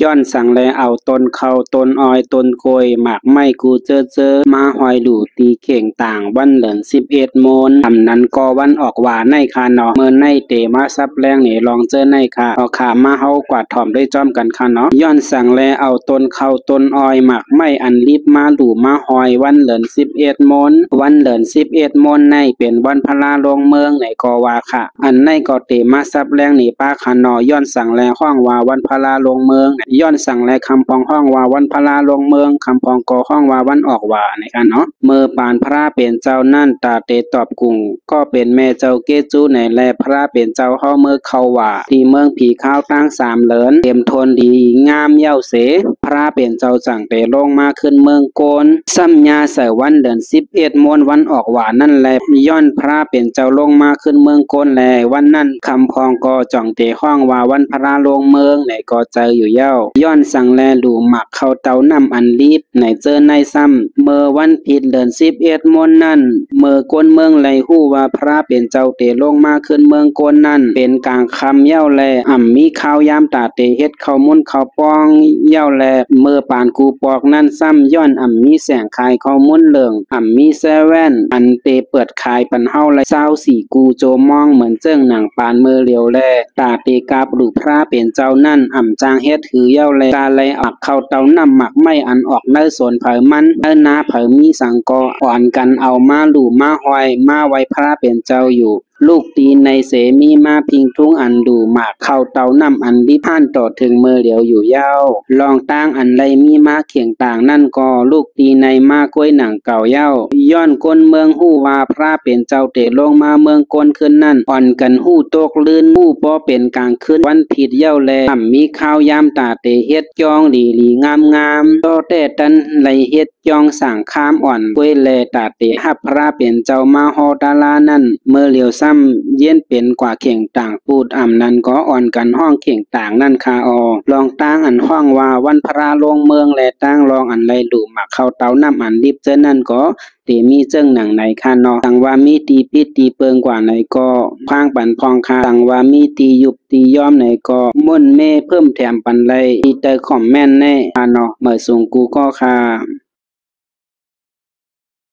ย้อนสั่งแลเอาต้นเขาต้นอ้อยต้นกล้วยหมากไม้กูเจอมาหอยหลู่ตีเข่งต่างวันเหลือน11 โมนทำนั้นก็วันออกว่าในคาเนาะเมื่อในเตมาซับแรงนี่ลองเจอในคาเอาขามาเฮากวาดถ่อมได้จ้อมกันคาเนาะย้อนสั่งแลเอาต้นเขาต้นอ้อยหมากไม้อันรีบมาหลู่มาหอยวันเหลือน11 โมนวันเหลือน11 โมนในเป็นวันพลาลงเมืองไหนก็ว่าค่ะอันในก็เตมาซับแรงนี่ป้าคาเนาะย้อนสั่งแลห้องว่าวันพลาลงเมืองย้อนสั่งและคำพองห้องว่าวันพลาลงเมืองคำพองกอห้องว่าวันออกว่าในกันเนาะเมื่อปานพระเป็นเจ้านั่นตาเตตอบกุ่งก็เป็นแม่เจ้าเกจูในแลพระเป็นเจ้าห้อเมื่อเขาว่าที่เมืองผีข้าวตั้ง3 เหลินเต็มทนดีงามเย้าเสพระเป็นเจ้าจังเตลงมาขึ้นเมืองโกนซ้ำยาใส่วันเดือน11 โมนวันออกว่านั่นแลย้อนพระเป็นเจ้าลงมาขึ้นเมืองโกนแลวันนั้นคำพองก็จ่องเตห้องว่าวันพระลงเมืองไหนก็เจออยู่เย้าย้อนสั่งแลดูหมักเข้าเตานำอันรีบไหนเจอในซ้ำเมื่อวันผิดเดือน11 โมนนั่นเมื่อก้นเมืองไหลหู้ว่าพระเป็นเจ้าเตลงมาขึ้นเมืองโกนนั่นเป็นกลางคำเย้าแลมีข้าวยามตาเตเฮ็ดข้าวมุนข้าวปองเย้าแลเมื่อปานกูปอกนั่นซ้ำย้อนมีแสงคายข้าวมุนเหลืองมีแซแว่นอันเตเปิดขายปันเฮาและ24 กูโจมองเหมือนเจิ้งหนังปานมือเหลียวแลตาเตกาบลูกพระเป็นเจ้านั่นจางเฮ็ดถือเย้าแลกาไลอักเข้าเตานำหมักไม่อันออกเนื้อสวนเผยมันเนื้อนาเผยมีสังกออ่อนกันเอามาหลู่มาหอยมาไว้พระเป็นเจ้าอยู่ลูกตีในเสมีมาพิงทุ่งอันดูหมากเข้าเตานำอันดิพ่านต่อถึงมือเหลียวอยู่เย้าลองตั้งอันไรมีมาเขียงต่างนั่นก็ลูกตีในมากล้วยหนังเก่าเย้าย้อนก้นเมืองหู้ว่าพระเป็นเจ้าเตลงมาเมืองก้นขึ้นนั่นอ่อนกันหู้ตกลื่นหู้ป้อเป็นกลางคืนวันผิดเย้าแลมีข้าวยามตาเตเฮ็ดจองหลีงามต่อแต่ตันไหลเฮ็ดจองสั่งข้ามอ่อนกล้วยแลตาเตหับพระเป็นเจ้ามาฮอดาลานั่นเมื่อเหลียวเย็นเป็นกว่าเข่งต่างปูดนั้นก็อ่อนกันห้องเข่งต่างนั่นคาอลองตั้งอันห้องว่าวันพระลงเมืองและตั้งลองอันไรดูหมักเข้าเตาน้ำอันรีบเจอนั่นก็ตีมีเจิ้งหนังในคานอตังว่ามีตีพิษตีเปิงกว่าในก็พางปันพองคาตังว่ามีตียุบตีย้อมในก็ม่นเมเพิ่มแถมปันไรตีเตอคอมแม่นแน่คานอเมื่อสูงกูก็คา